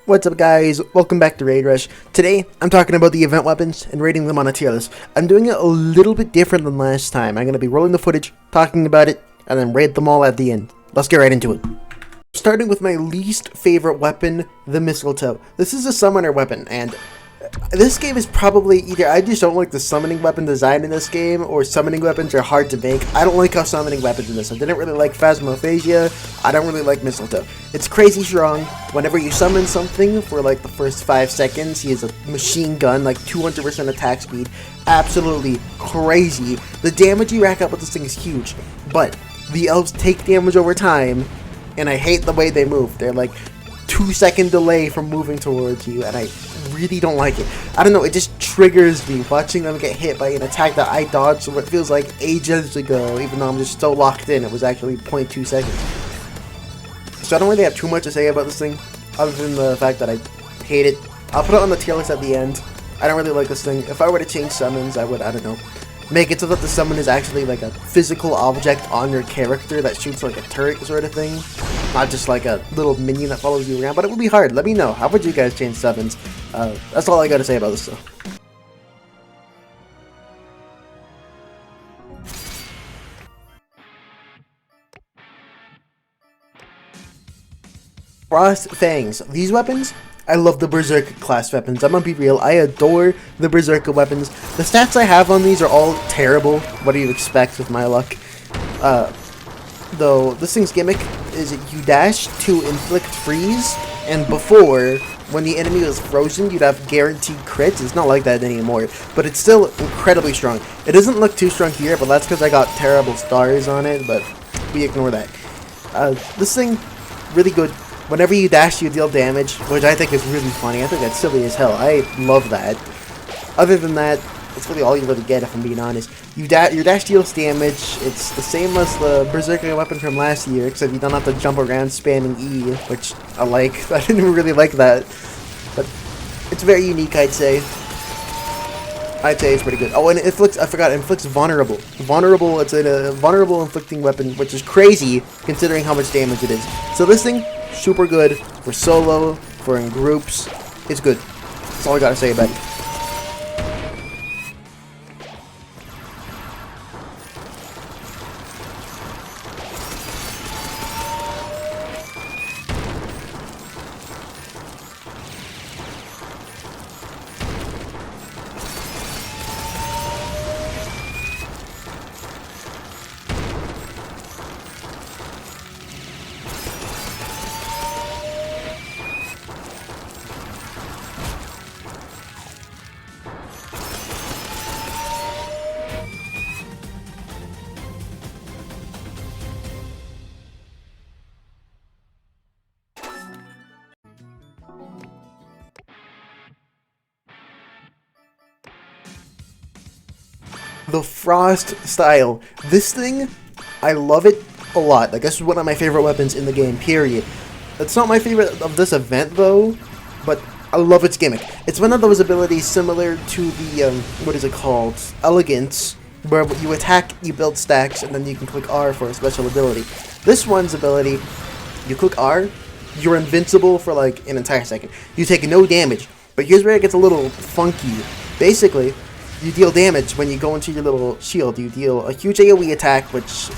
What's up guys, welcome back to Raid Rush. Today, I'm talking about the event weapons and rating them on a tier list. I'm doing it a little bit different than last time. I'm going to be rolling the footage, talking about it, and then rate them all at the end. Let's get right into it. Starting with my least favorite weapon, the Mistletoe. This is a summoner weapon, and this game is probably either I just don't like the summoning weapon design in this game, or summoning weapons are hard to make. I don't like how summoning weapons in this. I didn't really like Phasmophasia. I don't really like Mistletoe. It's crazy strong. Whenever you summon something for like the first 5 seconds, he has a machine gun, like 200% attack speed. Absolutely crazy. The damage you rack up with this thing is huge, but the elves take damage over time, and I hate the way they move. They're like 2-second delay from moving towards you, and I really don't like it. I don't know, it just triggers me watching them get hit by an attack that I dodged so it feels like ages ago, even though I'm just so locked in. It was actually 0.2 seconds. So I don't really have too much to say about this thing, other than the fact that I hate it. I'll put it on the tier list at the end. I don't really like this thing. If I were to change summons, I would, I don't know, make it so that the summon is actually like a physical object on your character that shoots like a turret sort of thing. Not just like a little minion that follows you around, but it would be hard. Let me know. How would you guys change summons? That's all I gotta say about this though. Frost Fangs. These weapons, I love the Berserker class weapons. I'm gonna be real, I adore the Berserker weapons. The stats I have on these are all terrible. What do you expect with my luck? Though, this thing's gimmick is you dash to inflict freeze, and before, when the enemy was frozen, you'd have guaranteed crits. It's not like that anymore, but it's still incredibly strong. It doesn't look too strong here, but that's because I got terrible stars on it, but we ignore that. This thing, really good. Whenever you dash, you deal damage, which I think is really funny. I think that's silly as hell. I love that. Other than that, it's really all you really get, if I'm being honest. Your dash deals damage. It's the same as the Berserker weapon from last year, except you don't have to jump around spamming E, which I like. I didn't really like that. But it's very unique, I'd say. I'd say it's pretty good. Oh, and it inflicts, I forgot, it inflicts vulnerable. Vulnerable, it's a vulnerable inflicting weapon, which is crazy considering how much damage it is. So this thing, super good for solo, for in groups. It's good. That's all I gotta say about it. The Frost style. This thing, I love it a lot. Like, this is one of my favorite weapons in the game, period. It's not my favorite of this event, though, but I love its gimmick. It's one of those abilities similar to the, what is it called? Elegance, where you attack, you build stacks, and then you can click R for a special ability. This one's ability, you click R, you're invincible for, like, an entire second. You take no damage, but here's where it gets a little funky. Basically, you deal damage when you go into your little shield. You deal a huge AoE attack, which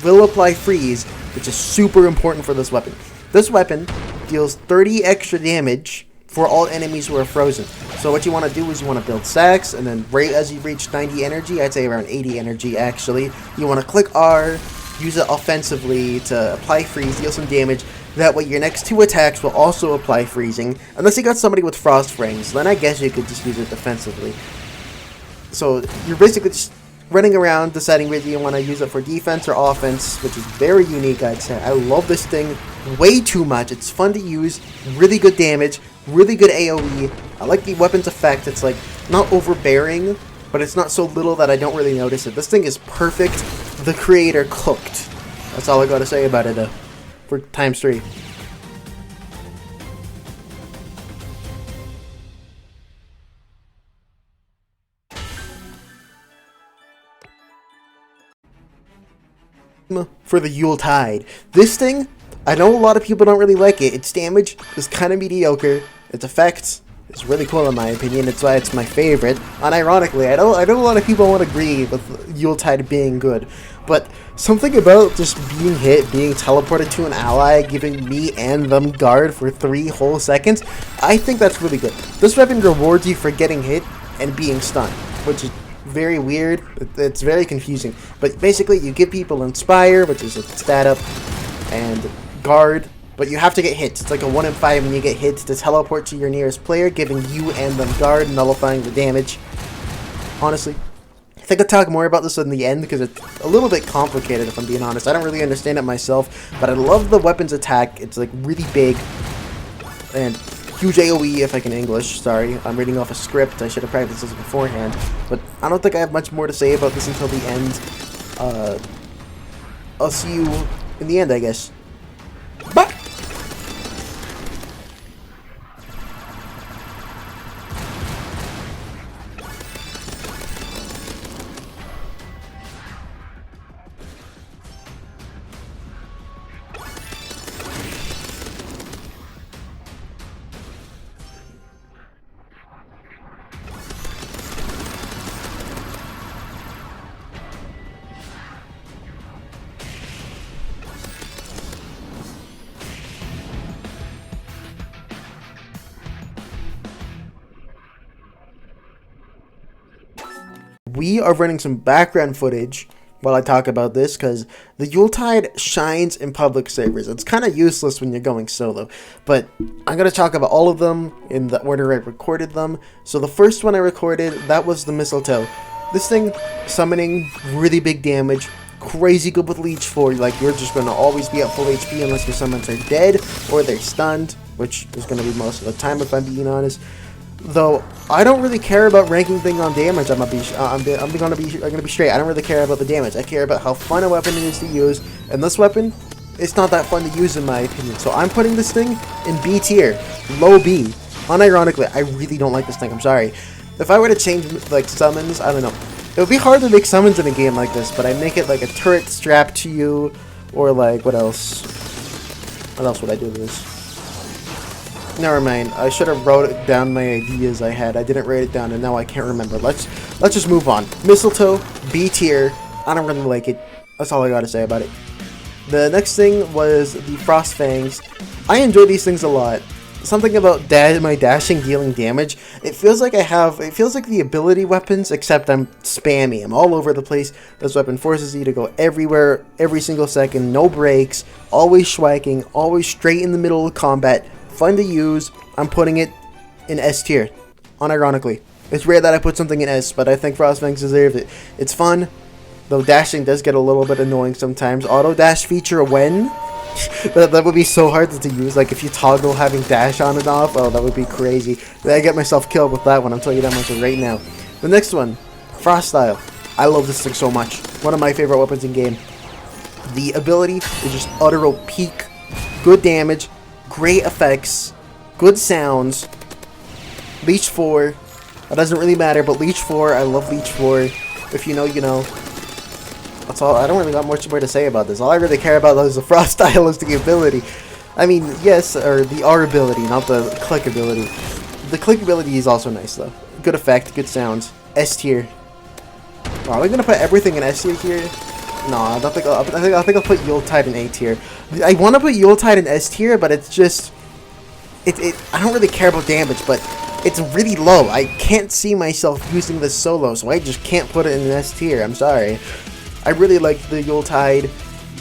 will apply freeze, which is super important for this weapon. This weapon deals 30 extra damage for all enemies who are frozen. So what you want to do is you want to build stacks, and then right as you reach 90 energy, I'd say around 80 energy actually, you want to click R, use it offensively to apply freeze, deal some damage. That way your next 2 attacks will also apply freezing, unless you got somebody with Frost Fangs. Then I guess you could just use it defensively. So you're basically just running around deciding whether you want to use it for defense or offense, which is very unique, I'd say. I love this thing way too much. It's fun to use, really good damage, really good AoE. I like the weapon's effect. It's like not overbearing, but it's not so little that I don't really notice it. This thing is perfect. The creator cooked. That's all I gotta say about it for ×3. For the Yuletide. This thing, I know a lot of people don't really like it. Its damage is kind of mediocre. Its effects is really cool in my opinion. That's why it's my favorite. Unironically, I know a lot of people won't agree with Yuletide being good, but something about just being hit, being teleported to an ally, giving me and them guard for 3 whole seconds, I think that's really good. This weapon rewards you for getting hit and being stunned, which is very weird. It's very confusing. But basically, you give people Inspire, which is a stat up, and Guard, but you have to get hit. It's like a 1 in 5 when you get hit to teleport to your nearest player, giving you and them Guard, nullifying the damage. Honestly, I think I'll talk more about this in the end because it's a little bit complicated if I'm being honest. I don't really understand it myself, but I love the weapon's attack. It's like really big and huge AoE if I can English. Sorry, I'm reading off a script. I should have practiced this beforehand, but I don't think I have much more to say about this until the end. I'll see you in the end, I guess. Bye! We are running some background footage while I talk about this because the Yuletide shines in public servers. It's kind of useless when you're going solo, but I'm going to talk about all of them in the order I recorded them. So the first one I recorded, that was the Mistletoe. This thing, summoning really big damage, crazy good with Leech 4, like you're just going to always be at full HP unless your summons are dead or they're stunned, which is going to be most of the time if I'm being honest. Though I don't really care about ranking things on damage. I'm gonna be straight. I don't really care about the damage. I care about how fun a weapon it is to use. And this weapon, it's not that fun to use in my opinion. So I'm putting this thing in B tier, low B. Unironically, I really don't like this thing. I'm sorry. If I were to change like summons, I don't know. It would be hard to make summons in a game like this, but I make it like a turret strapped to you, or like what else? What else would I do with this? Never mind. I should have wrote down my ideas I had. I didn't write it down, and now I can't remember. Let's just move on. Mistletoe, B tier. I don't really like it. That's all I gotta say about it. The next thing was the Frost Fangs. I enjoy these things a lot. Something about my dashing dealing damage. It feels like it feels like the ability weapons, except I'm spammy. I'm all over the place. This weapon forces you to go everywhere, every single second, no breaks, always schwacking, always straight in the middle of combat. Fun to use. I'm putting it in S tier. Unironically. It's rare that I put something in S, but I think Frostfangs deserves it. It's fun, though dashing does get a little bit annoying sometimes. Auto dash feature when? that would be so hard to use. Like if you toggle having dash on and off, oh, that would be crazy. I get myself killed with that one, I'll tell you that much right now. The next one, Frost Style. I love this thing so much. One of my favorite weapons in game. The ability is just utter peak. Good damage. Great effects, good sounds, Leech 4, it doesn't really matter, but Leech 4, I love Leech 4, if you know, you know. That's all. I don't really got much more to say about this. All I really care about is the Frost Style is the ability. I mean, yes, or the R ability, not the click ability. The click ability is also nice though. Good effect, good sounds. S tier. Oh, are we gonna put everything in S tier here? No, I don't think. I think I'll put Yuletide in A tier. I want to put Yuletide in S tier, but it's just I don't really care about damage, but it's really low. I can't see myself using this solo, so I just can't put it in an S tier. I'm sorry. I really like the Yuletide.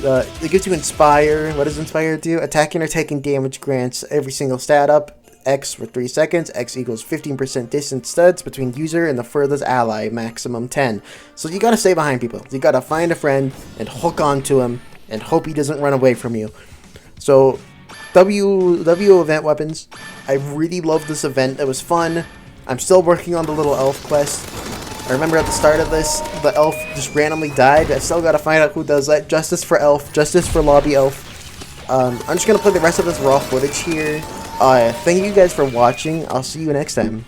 It gives you Inspire. What does Inspire do? Attacking or taking damage grants every single stat up. X for 3 seconds. X equals 15% distance studs between user and the furthest ally, maximum 10. So you gotta stay behind people. You gotta find a friend and hook onto him and hope he doesn't run away from you. So W event weapons. I really love this event. It was fun. I'm still working on the little elf quest. I remember at the start of this, the elf just randomly died. I still gotta find out who does that. Justice for elf. Justice for lobby elf. I'm just gonna play the rest of this raw footage here. Thank you guys for watching. I'll see you next time.